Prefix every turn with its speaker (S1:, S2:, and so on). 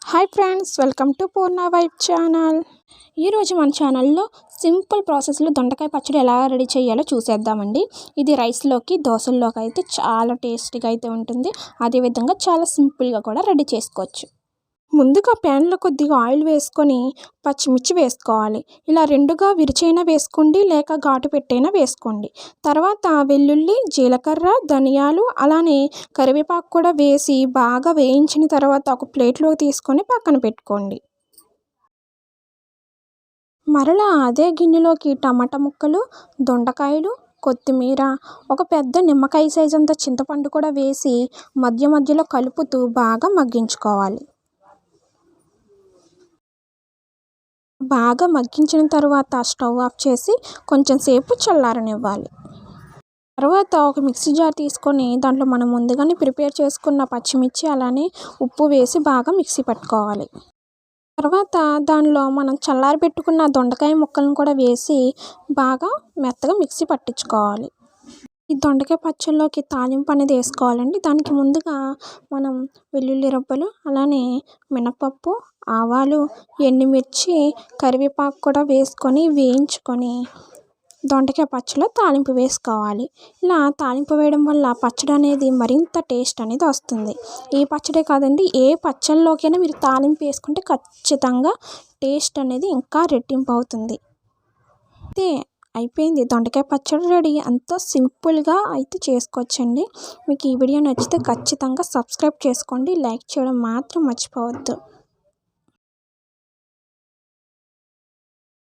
S1: Hi friends, welcome to Purna vibe channel. ఈరోజు మన ఛానల్లో సింపుల్ ప్రాసెస్లో దొండకాయ పచ్చడి ఎలా రెడీ చేయాలో చూసేద్దామండి. ఇది రైస్లోకి, దోశల్లోకి అయితే చాలా టేస్టీగా అయితే ఉంటుంది. అదేవిధంగా చాలా సింపుల్గా కూడా రెడీ చేసుకోవచ్చు. ముందుగా ప్యాన్లో కొద్దిగా ఆయిల్ వేసుకొని పచ్చిమిర్చి వేసుకోవాలి. ఇలా రెండుగా విరిచైనా వేసుకోండి, లేక ఘాటు పెట్టైనా వేసుకోండి. తర్వాత వెల్లుల్లి, జీలకర్ర, ధనియాలు, అలానే కరివేపాకు కూడా వేసి బాగా వేయించిన తర్వాత ఒక ప్లేట్లోకి తీసుకొని పక్కన పెట్టుకోండి. మరలా అదే గిన్నెలోకి టమాటా ముక్కలు, దొండకాయలు, కొత్తిమీర, ఒక పెద్ద నిమ్మకాయ సైజ్ అంత చింతపండు కూడా వేసి మధ్య మధ్యలో కలుపుతూ బాగా మగ్గించుకోవాలి. బాగా మగ్గించిన తర్వాత స్టవ్ ఆఫ్ చేసి కొంచెం సేపు చల్లారనివ్వాలి. తర్వాత ఒక మిక్సీ జార్ తీసుకొని దాంట్లో మనం ముందుగానే ప్రిపేర్ చేసుకున్న పచ్చిమిర్చి అలానే ఉప్పు వేసి బాగా మిక్సీ పట్టుకోవాలి. తర్వాత దానిలో మనం చల్లారి పెట్టుకున్న దొండకాయ ముక్కలను కూడా వేసి బాగా మెత్తగా మిక్సీ పట్టించుకోవాలి. ఈ దొండకాయ పచ్చళ్ళలోకి తాలింపు అనేది వేసుకోవాలండి. దానికి ముందుగా మనం వెల్లుల్లి రబ్బలు, అలానే మినపప్పు, ఆవాలు, ఎండుమిర్చి, కరివేపాకు కూడా వేసుకొని వేయించుకొని దొండకాయ పచ్చడిలో తాలింపు వేసుకోవాలి. ఇలా తాలింపు వేయడం వల్ల పచ్చడి అనేది మరింత టేస్ట్ అనేది వస్తుంది. ఈ పచ్చడే కాదండి, ఏ పచ్చళ్ళలోకైనా మీరు తాలింపు వేసుకుంటే ఖచ్చితంగా టేస్ట్ అనేది ఇంకా రెట్టింపు అవుతుంది. అయితే అయిపోయింది, దొండకాయ పచ్చడి రెడీ. అంతా సింపుల్గా అయితే చేసుకోవచ్చండి. మీకు ఈ వీడియో నచ్చితే ఖచ్చితంగా సబ్స్క్రైబ్ చేసుకోండి, లైక్ చేయడం మాత్రం మర్చిపోవద్దు.